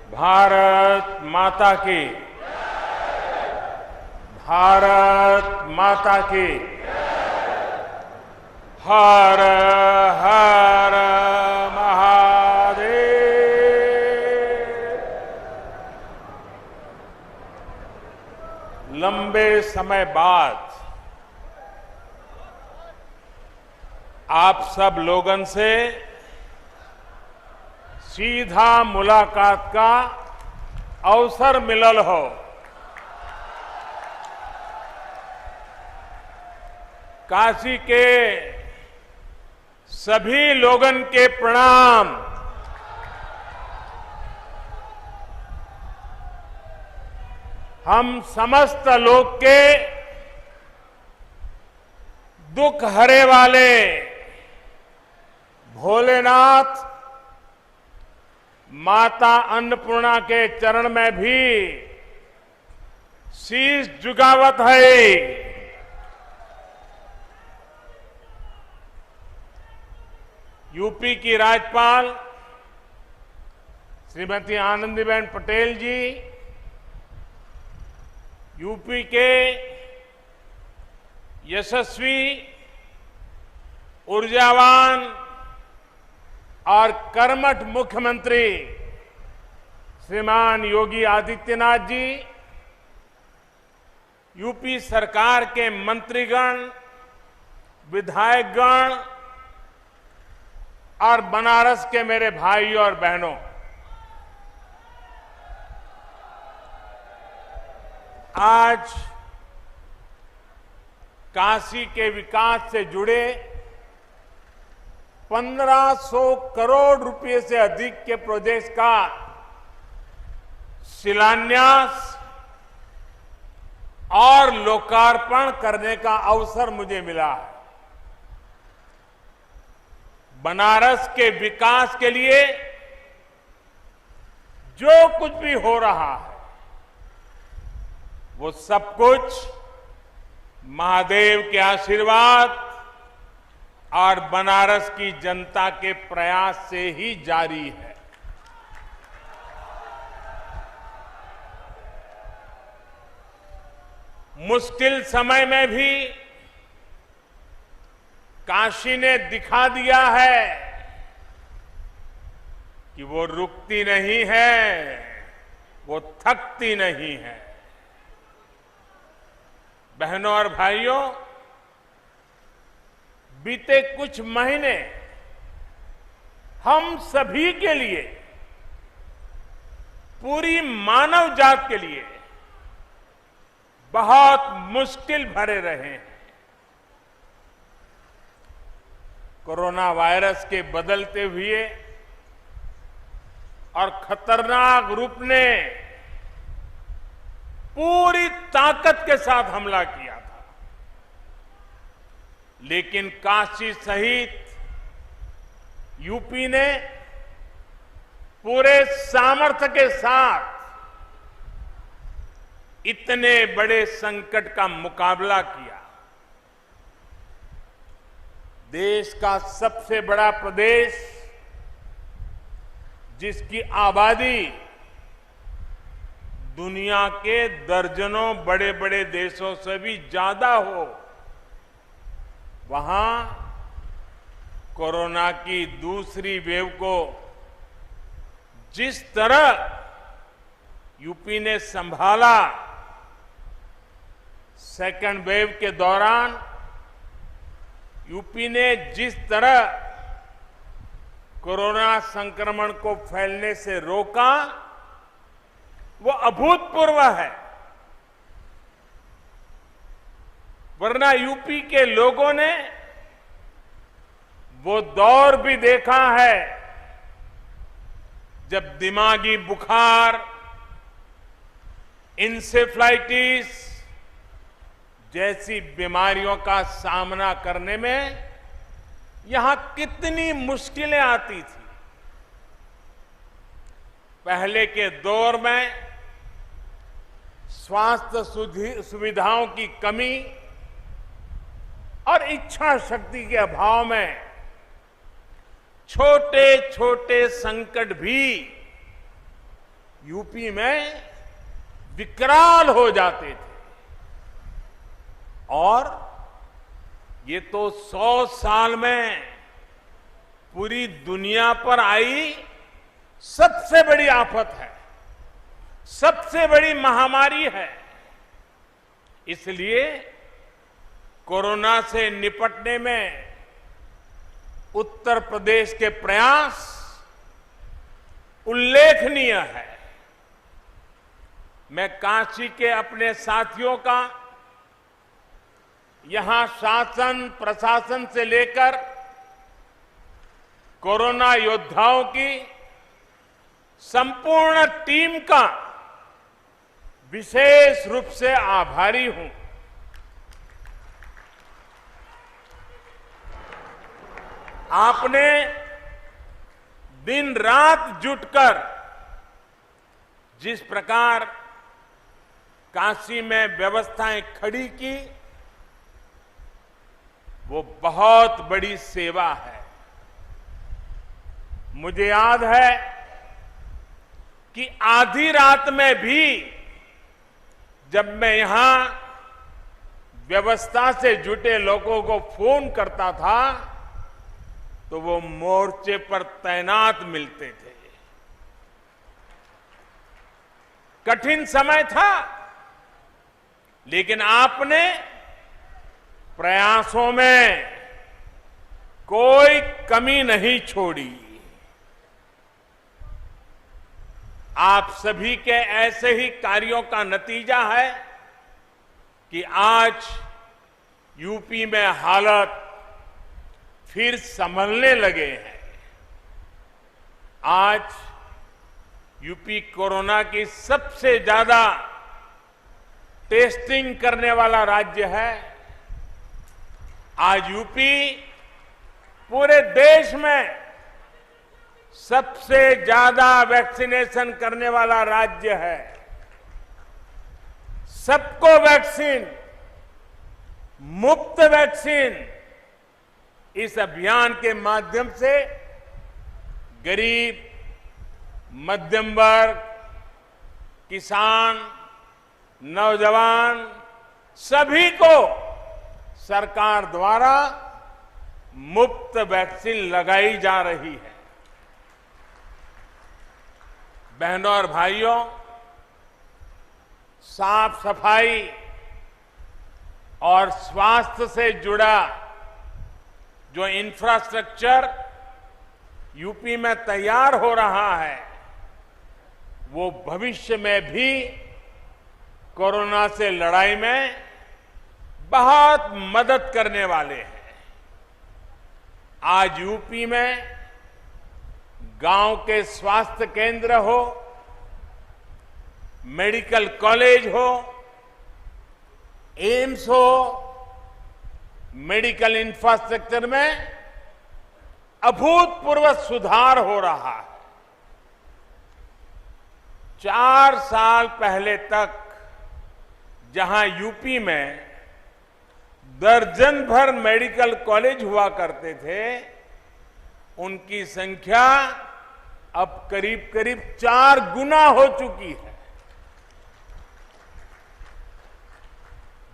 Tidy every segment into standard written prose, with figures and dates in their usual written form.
भारत माता की। भारत माता की। हर हर महादेव। लंबे समय बाद आप सब लोगन से सीधा मुलाकात का अवसर मिलल हो। काशी के सभी लोगन के प्रणाम। हम समस्त लोग के दुख हरे वाले भोलेनाथ माता अन्नपूर्णा के चरण में भी शीश झुकावत है। यूपी की राज्यपाल श्रीमती आनंदीबेन पटेल जी, यूपी के यशस्वी, ऊर्जावान और कर्मठ मुख्यमंत्री श्रीमान योगी आदित्यनाथ जी, यूपी सरकार के मंत्रीगण, विधायकगण और बनारस के मेरे भाइयों और बहनों, आज काशी के विकास से जुड़े 1500 करोड़ रुपए से अधिक के प्रोजेक्ट का शिलान्यास और लोकार्पण करने का अवसर मुझे मिला है। बनारस के विकास के लिए जो कुछ भी हो रहा है वो सब कुछ महादेव के आशीर्वाद और बनारस की जनता के प्रयास से ही जारी है। मुश्किल समय में भी काशी ने दिखा दिया है कि वो रुकती नहीं है, वो थकती नहीं है। बहनों और भाइयों, बीते कुछ महीने हम सभी के लिए, पूरी मानव जात के लिए बहुत मुश्किल भरे रहे हैं। कोरोना वायरस के बदलते हुए और खतरनाक रूप ने पूरी ताकत के साथ हमला किया था, लेकिन काशी सहित यूपी ने पूरे सामर्थ्य के साथ इतने बड़े संकट का मुकाबला किया। देश का सबसे बड़ा प्रदेश, जिसकी आबादी दुनिया के दर्जनों बड़े बड़े देशों से भी ज्यादा हो, वहां कोरोना की दूसरी वेव को जिस तरह यूपी ने संभाला, सेकेंड वेव के दौरान यूपी ने जिस तरह कोरोना संक्रमण को फैलने से रोका, वो अभूतपूर्व है। वरना यूपी के लोगों ने वो दौर भी देखा है जब दिमागी बुखार, इंसेफ्लाइटिस जैसी बीमारियों का सामना करने में यहां कितनी मुश्किलें आती थी। पहले के दौर में स्वास्थ्य सुविधाओं की कमी और इच्छा शक्ति के अभाव में छोटे छोटे संकट भी यूपी में विकराल हो जाते थे। और ये तो 100 साल में पूरी दुनिया पर आई सबसे बड़ी आफत है, सबसे बड़ी महामारी है। इसलिए कोरोना से निपटने में उत्तर प्रदेश के प्रयास उल्लेखनीय है। मैं काशी के अपने साथियों का यहां शासन प्रशासन से लेकर कोरोना योद्धाओं की संपूर्ण टीम का विशेष रूप से आभारी हूं। आपने दिन रात जुटकर जिस प्रकार काशी में व्यवस्थाएं खड़ी की, वो बहुत बड़ी सेवा है। मुझे याद है कि आधी रात में भी जब मैं यहां व्यवस्था से जुटे लोगों को फोन करता था तो वो मोर्चे पर तैनात मिलते थे। कठिन समय था, लेकिन आपने प्रयासों में कोई कमी नहीं छोड़ी। आप सभी के ऐसे ही कार्यों का नतीजा है कि आज यूपी में हालत फिर संभलने लगे हैं। आज यूपी कोरोना की सबसे ज्यादा टेस्टिंग करने वाला राज्य है। आज यूपी पूरे देश में सबसे ज्यादा वैक्सीनेशन करने वाला राज्य है। सबको वैक्सीन, मुफ्त वैक्सीन, इस अभियान के माध्यम से गरीब, मध्यम वर्ग, किसान, नौजवान सभी को सरकार द्वारा मुफ्त वैक्सीन लगाई जा रही है। बहनों और भाइयों, साफ सफाई और स्वास्थ्य से जुड़ा जो इंफ्रास्ट्रक्चर यूपी में तैयार हो रहा है, वो भविष्य में भी कोरोना से लड़ाई में बहुत मदद करने वाले हैं। आज यूपी में गांव के स्वास्थ्य केंद्र हो, मेडिकल कॉलेज हो, एम्स हो, मेडिकल इंफ्रास्ट्रक्चर में अभूतपूर्व सुधार हो रहा है। 4 साल पहले तक जहां यूपी में दर्जन भर मेडिकल कॉलेज हुआ करते थे, उनकी संख्या अब करीब करीब 4 गुना हो चुकी है।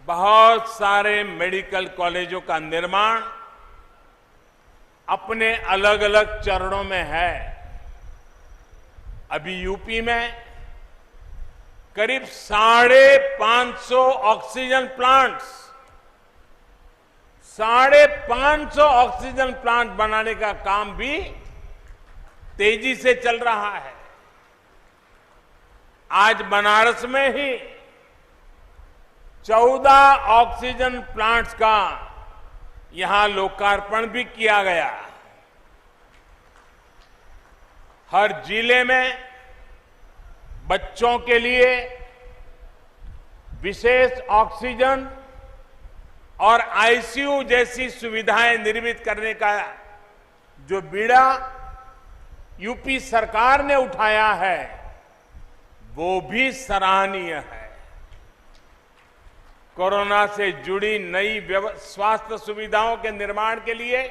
बहुत सारे मेडिकल कॉलेजों का निर्माण अपने अलग अलग चरणों में है। अभी यूपी में करीब 550 ऑक्सीजन प्लांट्स, 550 ऑक्सीजन प्लांट बनाने का काम भी तेजी से चल रहा है। आज बनारस में ही 14 ऑक्सीजन प्लांट्स का यहां लोकार्पण भी किया गया। हर जिले में बच्चों के लिए विशेष ऑक्सीजन और आईसीयू जैसी सुविधाएं निर्मित करने का जो बीड़ा यूपी सरकार ने उठाया है, वो भी सराहनीय है। कोरोना से जुड़ी नई स्वास्थ्य सुविधाओं के निर्माण के लिए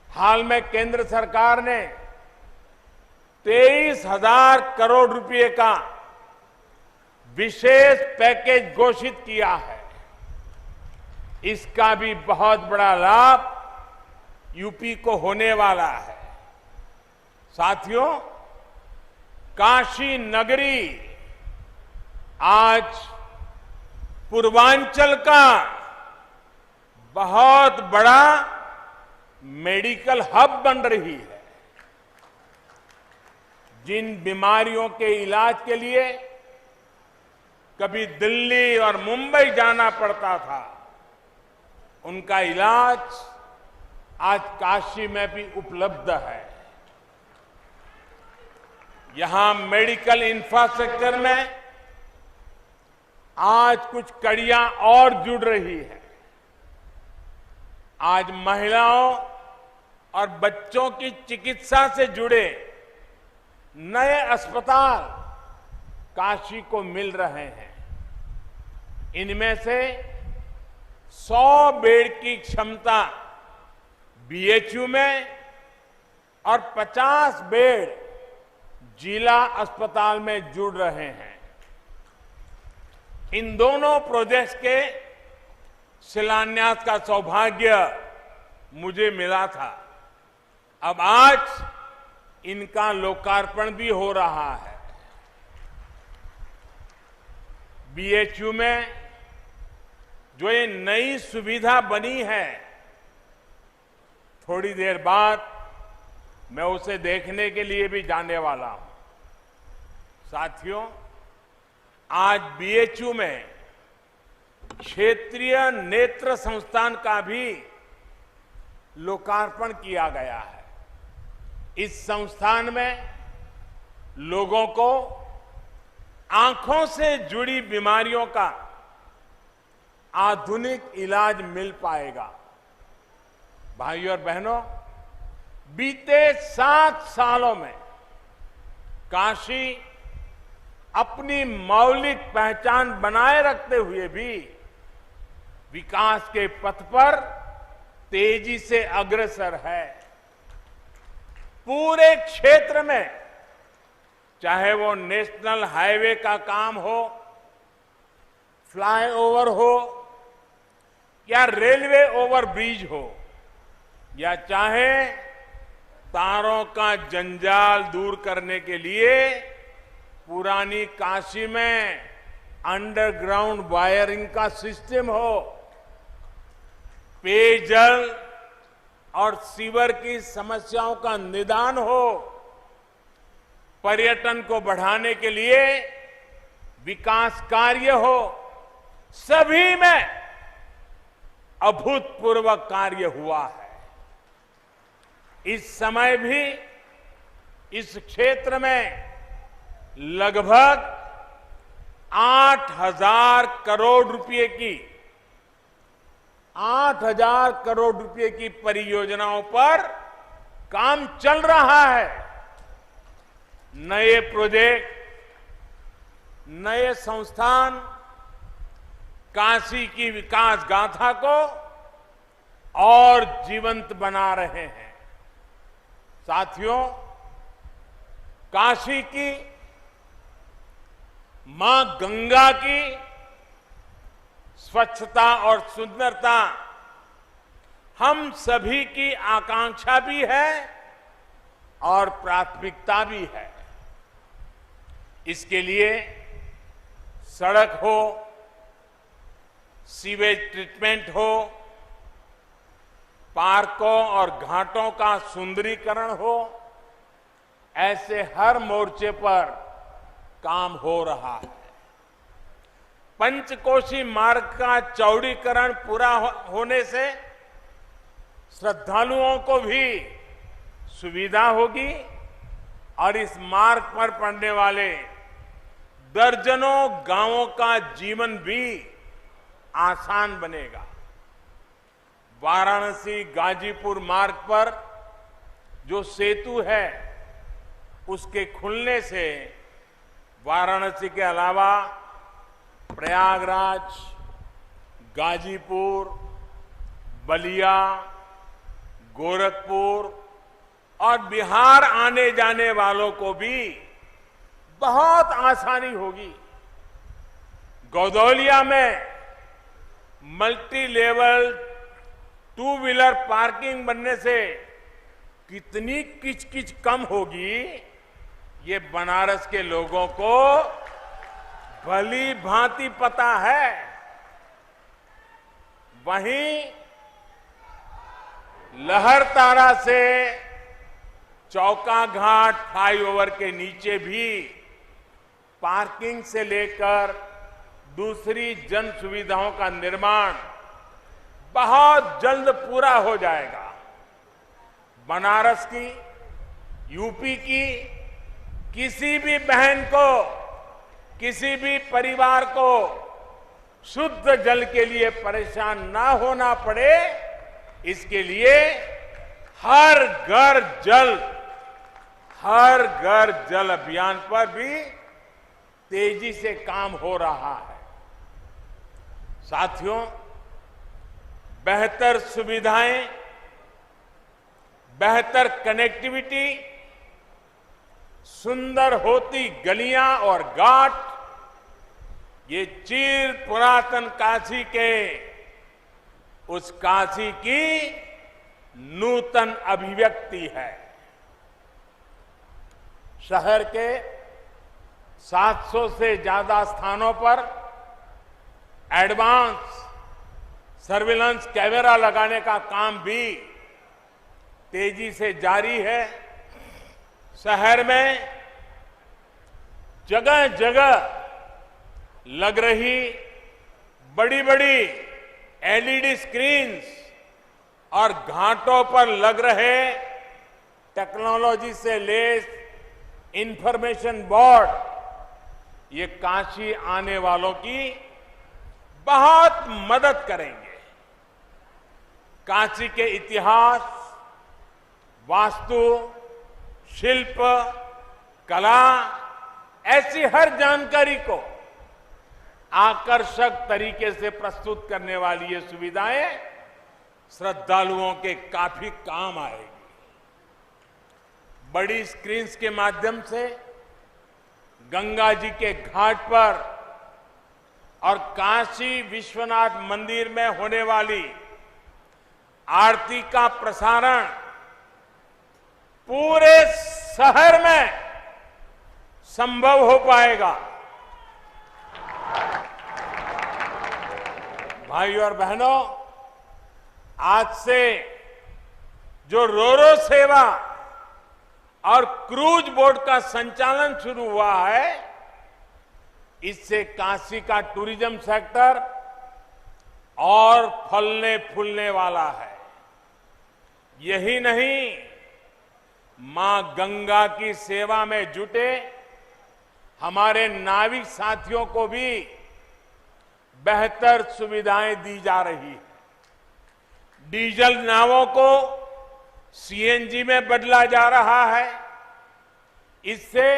हाल में केंद्र सरकार ने 23,000 करोड़ रुपए का विशेष पैकेज घोषित किया है। इसका भी बहुत बड़ा लाभ यूपी को होने वाला है। साथियों, काशी नगरी आज पूर्वांचल का बहुत बड़ा मेडिकल हब बन रही है। जिन बीमारियों के इलाज के लिए कभी दिल्ली और मुंबई जाना पड़ता था, उनका इलाज आज काशी में भी उपलब्ध है। यहां मेडिकल इंफ्रास्ट्रक्चर में आज कुछ कड़ियां और जुड़ रही है। आज महिलाओं और बच्चों की चिकित्सा से जुड़े नए अस्पताल काशी को मिल रहे हैं। इनमें से 100 बेड की क्षमता बीएचयू में और 50 बेड जिला अस्पताल में जुड़ रहे हैं। इन दोनों प्रोजेक्ट्स के शिलान्यास का सौभाग्य मुझे मिला था। अब आज इनका लोकार्पण भी हो रहा है। बीएचयू में जो ये नई सुविधा बनी है, थोड़ी देर बाद मैं उसे देखने के लिए भी जाने वाला हूं। साथियों, आज बीएचयू में क्षेत्रीय नेत्र संस्थान का भी लोकार्पण किया गया है। इस संस्थान में लोगों को आंखों से जुड़ी बीमारियों का आधुनिक इलाज मिल पाएगा। भाइयों और बहनों, बीते 7 सालों में काशी अपनी मौलिक पहचान बनाए रखते हुए भी विकास के पथ पर तेजी से अग्रसर है। पूरे क्षेत्र में, चाहे वो नेशनल हाईवे का काम हो, फ्लाईओवर हो या रेलवे ओवरब्रिज हो, या चाहे तारों का जंजाल दूर करने के लिए पुरानी काशी में अंडरग्राउंड वायरिंग का सिस्टम हो, पेयजल और सीवर की समस्याओं का निदान हो, पर्यटन को बढ़ाने के लिए विकास कार्य हो, सभी में अभूतपूर्व कार्य हुआ है। इस समय भी इस क्षेत्र में लगभग 8,000 करोड़ रुपए की परियोजनाओं पर काम चल रहा है। नए प्रोजेक्ट, नए संस्थान काशी की विकास गाथा को और जीवंत बना रहे हैं। साथियों, काशी की मां गंगा की स्वच्छता और सुंदरता हम सभी की आकांक्षा भी है और प्राथमिकता भी है। इसके लिए सड़क हो, सीवेज ट्रीटमेंट हो, पार्कों और घाटों का सुंदरीकरण हो, ऐसे हर मोर्चे पर काम हो रहा है। पंचकोशी मार्ग का चौड़ीकरण पूरा होने से श्रद्धालुओं को भी सुविधा होगी और इस मार्ग पर पड़ने वाले दर्जनों गांवों का जीवन भी आसान बनेगा। वाराणसी गाजीपुर मार्ग पर जो सेतु है, उसके खुलने से वाराणसी के अलावा प्रयागराज, गाजीपुर, बलिया, गोरखपुर, और बिहार आने जाने वालों को भी बहुत आसानी होगी। गौदौलिया में मल्टी लेवल 2 व्हीलर पार्किंग बनने से कितनी किचकिच कम होगी, ये बनारस के लोगों को भली भांति पता है। वहीं लहरतारा से चौका घाट फ्लाईओवर के नीचे भी पार्किंग से लेकर दूसरी जन सुविधाओं का निर्माण बहुत जल्द पूरा हो जाएगा। बनारस की, यूपी की किसी भी बहन को, किसी भी परिवार को शुद्ध जल के लिए परेशान ना होना पड़े, इसके लिए हर घर जल अभियान पर भी तेजी से काम हो रहा है। साथियों, बेहतर सुविधाएं, बेहतर कनेक्टिविटी, सुंदर होती गलियां और घाट, ये चिर पुरातन काशी के उस काशी की नूतन अभिव्यक्ति है। शहर के 700 से ज्यादा स्थानों पर एडवांस सर्विलांस कैमरा लगाने का काम भी तेजी से जारी है। शहर में जगह जगह लग रही बड़ी बड़ी एलईडी स्क्रीन्स और घाटों पर लग रहे टेक्नोलॉजी से लैस इंफॉर्मेशन बोर्ड, ये काशी आने वालों की बहुत मदद करेंगे। काशी के इतिहास, वास्तु, शिल्प, कला, ऐसी हर जानकारी को आकर्षक तरीके से प्रस्तुत करने वाली ये सुविधाएं श्रद्धालुओं के काफी काम आएगी। बड़ी स्क्रीन्स के माध्यम से गंगा जी के घाट पर और काशी विश्वनाथ मंदिर में होने वाली आरती का प्रसारण पूरे शहर में संभव हो पाएगा। भाइयों और बहनों, आज से जो रोरो सेवा और क्रूज बोट का संचालन शुरू हुआ है, इससे काशी का टूरिज्म सेक्टर और फलने फूलने वाला है। यही नहीं, मां गंगा की सेवा में जुटे हमारे नाविक साथियों को भी बेहतर सुविधाएं दी जा रही है। डीजल नावों को सीएनजी में बदला जा रहा है। इससे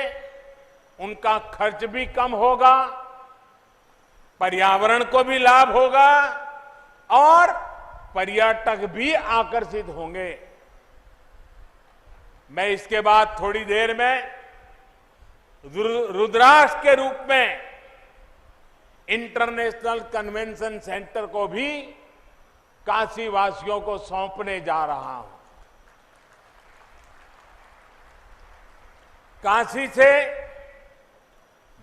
उनका खर्च भी कम होगा, पर्यावरण को भी लाभ होगा और पर्यटक भी आकर्षित होंगे। मैं इसके बाद थोड़ी देर में रुद्राक्ष के रूप में इंटरनेशनल कन्वेंशन सेंटर को भी काशी वासियों को सौंपने जा रहा हूं। काशी से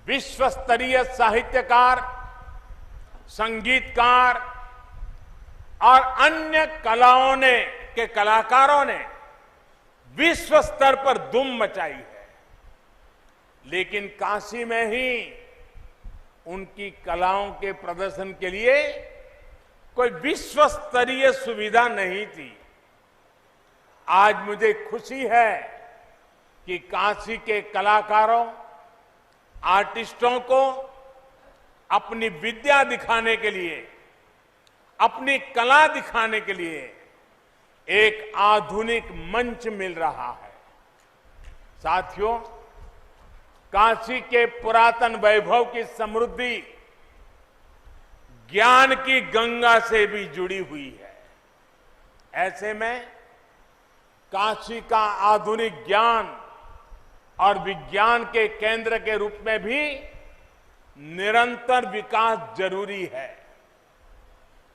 विश्व स्तरीय साहित्यकार, संगीतकार और अन्य कलाकारों ने विश्व स्तर पर धूम मचाई है। लेकिन काशी में ही उनकी कलाओं के प्रदर्शन के लिए कोई विश्व स्तरीय सुविधा नहीं थी। आज मुझे खुशी है कि काशी के कलाकारों, आर्टिस्टों को अपनी विद्या दिखाने के लिए, अपनी कला दिखाने के लिए एक आधुनिक मंच मिल रहा है। साथियों, काशी के पुरातन वैभव की समृद्धि ज्ञान की गंगा से भी जुड़ी हुई है। ऐसे में काशी का आधुनिक ज्ञान और विज्ञान के केंद्र के रूप में भी निरंतर विकास जरूरी है।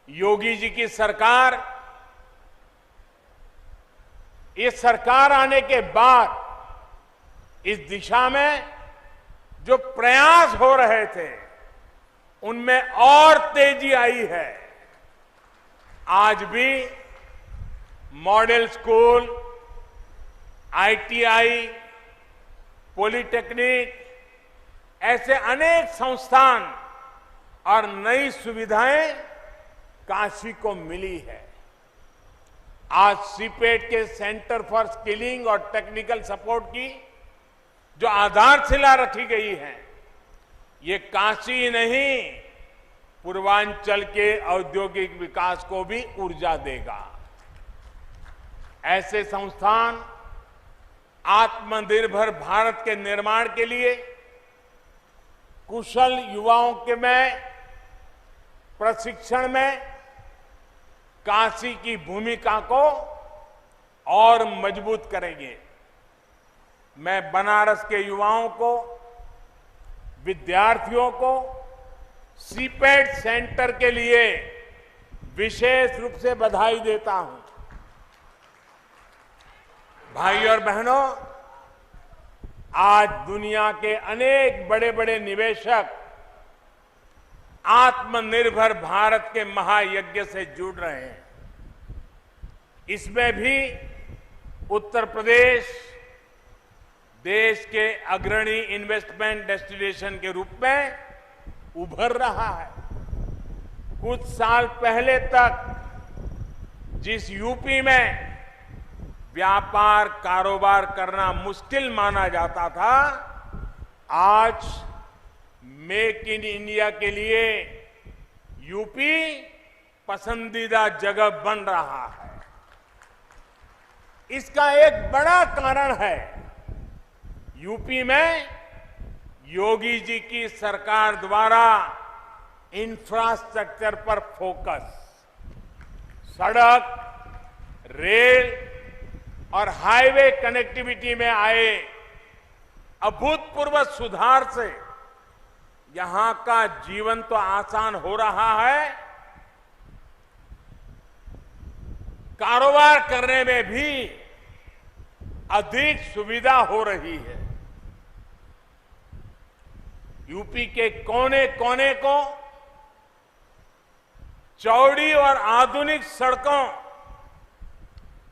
योगी जी की सरकार, ये सरकार आने के बाद इस दिशा में जो प्रयास हो रहे थे उनमें और तेजी आई है। आज भी मॉडल स्कूल, आईटीआई, पॉलिटेक्निक, ऐसे अनेक संस्थान और नई सुविधाएं काशी को मिली है। आज सीपेट के सेंटर फॉर स्किलिंग और टेक्निकल सपोर्ट की जो आधारशिला रखी गई है, ये काशी नहीं, पूर्वांचल के औद्योगिक विकास को भी ऊर्जा देगा। ऐसे संस्थान आत्मनिर्भर भारत के निर्माण के लिए कुशल युवाओं के में प्रशिक्षण में काशी की भूमिका को और मजबूत करेंगे। मैं बनारस के युवाओं को, विद्यार्थियों को सीपेट सेंटर के लिए विशेष रूप से बधाई देता हूं। भाई और बहनों, आज दुनिया के अनेक बड़े बड़े निवेशक आत्मनिर्भर भारत के महायज्ञ से जुड़ रहे हैं। इसमें भी उत्तर प्रदेश देश के अग्रणी इन्वेस्टमेंट डेस्टिनेशन के रूप में उभर रहा है। कुछ साल पहले तक जिस यूपी में व्यापार कारोबार करना मुश्किल माना जाता था, आज मेक इन इंडिया के लिए यूपी पसंदीदा जगह बन रहा है। इसका एक बड़ा कारण है यूपी में योगी जी की सरकार द्वारा इंफ्रास्ट्रक्चर पर फोकस, सड़क, रेल और हाईवे कनेक्टिविटी में आए अभूतपूर्व सुधार से यहां का जीवन तो आसान हो रहा है, कारोबार करने में भी अधिक सुविधा हो रही है। यूपी के कोने कोने को चौड़ी और आधुनिक सड़कों,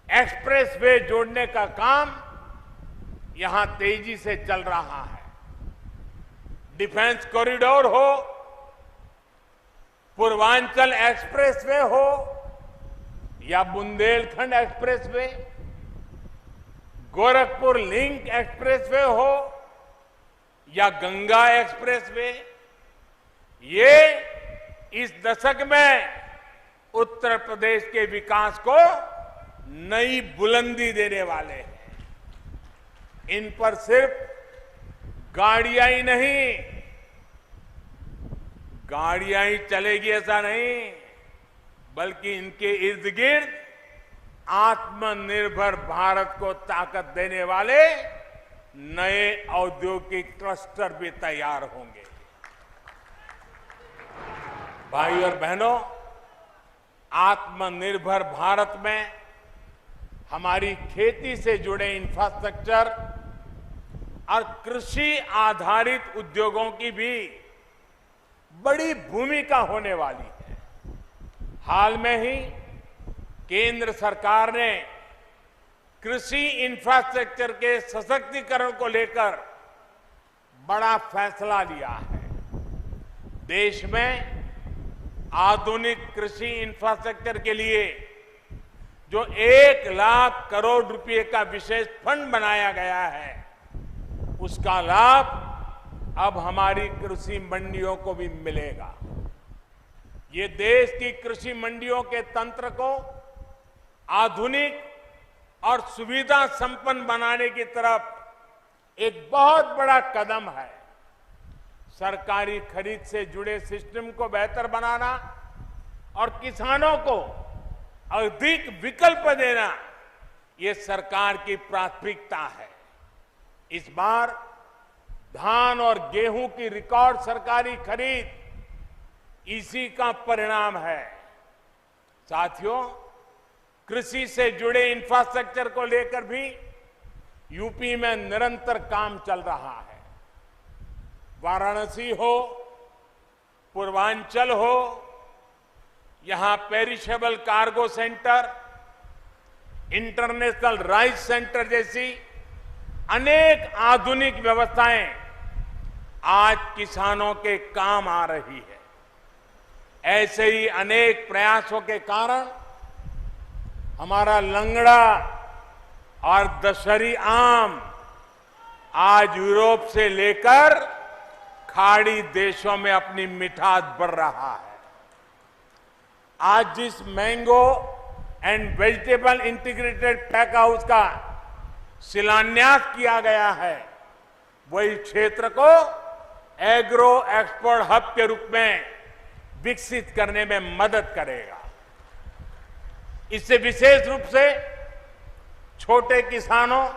एक्सप्रेसवे जोड़ने का काम यहां तेजी से चल रहा है। डिफेंस कॉरिडोर हो, पूर्वांचल एक्सप्रेसवे हो या Bundelkhand expressway, Gorakhpur link expressway हो या गंगा एक्सप्रेसवे, ये इस दशक में उत्तर प्रदेश के विकास को नई बुलंदी देने वाले हैं। इन पर सिर्फ गाड़ियां ही नहीं, गाड़ियां ही चलेगी ऐसा नहीं, बल्कि इनके इर्द गिर्द आत्मनिर्भर भारत को ताकत देने वाले नए औद्योगिक क्लस्टर भी तैयार होंगे। भाई और बहनों, आत्मनिर्भर भारत में हमारी खेती से जुड़े इंफ्रास्ट्रक्चर और कृषि आधारित उद्योगों की भी बड़ी भूमिका होने वाली है। हाल में ही केंद्र सरकार ने कृषि इंफ्रास्ट्रक्चर के सशक्तिकरण को लेकर बड़ा फैसला लिया है। देश में आधुनिक कृषि इंफ्रास्ट्रक्चर के लिए जो 1 लाख करोड़ रुपए का विशेष फंड बनाया गया है, उसका लाभ अब हमारी कृषि मंडियों को भी मिलेगा। ये देश की कृषि मंडियों के तंत्र को आधुनिक और सुविधा संपन्न बनाने की तरफ एक बहुत बड़ा कदम है। सरकारी खरीद से जुड़े सिस्टम को बेहतर बनाना और किसानों को अधिक विकल्प देना, ये सरकार की प्राथमिकता है। इस बार धान और गेहूं की रिकॉर्ड सरकारी खरीद इसी का परिणाम है। साथियों, कृषि से जुड़े इंफ्रास्ट्रक्चर को लेकर भी यूपी में निरंतर काम चल रहा है। वाराणसी हो, पूर्वांचल हो, यहां perishable cargo centre, international rice centre जैसी अनेक आधुनिक व्यवस्थाएं आज किसानों के काम आ रही है। ऐसे ही अनेक प्रयासों के कारण हमारा लंगड़ा और दशहरी आम आज यूरोप से लेकर खाड़ी देशों में अपनी मिठास बढ़ रहा है। आज जिस mango and vegetable integrated pack house का शिलान्यास किया गया है, वही क्षेत्र को एग्रो एक्सपोर्ट हब के रूप में विकसित करने में मदद करेगा। इससे विशेष रूप से छोटे किसानों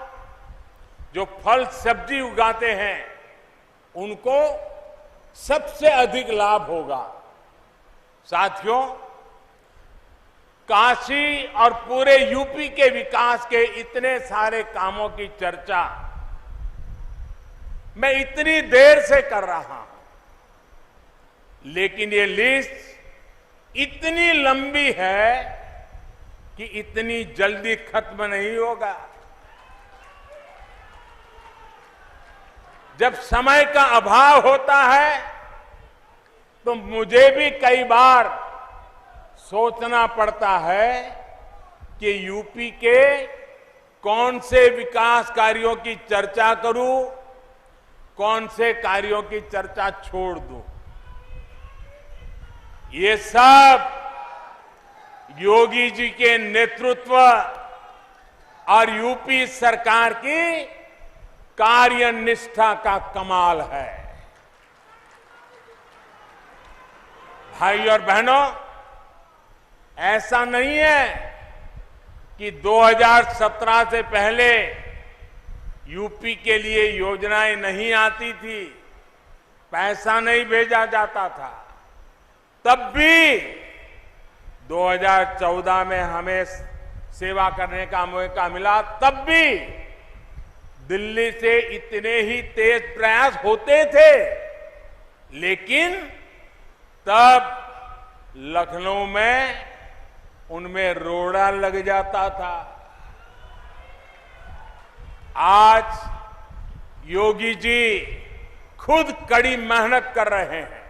जो फल सब्जी उगाते हैं, उनको सबसे अधिक लाभ होगा। साथियों, काशी और पूरे यूपी के विकास के इतने सारे कामों की चर्चा मैं इतनी देर से कर रहा हूं, लेकिन ये लिस्ट इतनी लंबी है कि इतनी जल्दी खत्म नहीं होगा। जब समय का अभाव होता है तो मुझे भी कई बार सोचना पड़ता है कि यूपी के कौन से विकास कार्यों की चर्चा करूं, कौन से कार्यों की चर्चा छोड़ दूं। ये सब योगी जी के नेतृत्व और यूपी सरकार की कार्यनिष्ठा का कमाल है। भाई और बहनों, ऐसा नहीं है कि 2017 से पहले यूपी के लिए योजनाएं नहीं आती थी, पैसा नहीं भेजा जाता था। तब भी 2014 में हमें सेवा करने का मौका मिला, तब भी दिल्ली से इतने ही तेज प्रयास होते थे, लेकिन तब लखनऊ में उनमें रोड़ा लग जाता था। आज योगी जी खुद कड़ी मेहनत कर रहे हैं।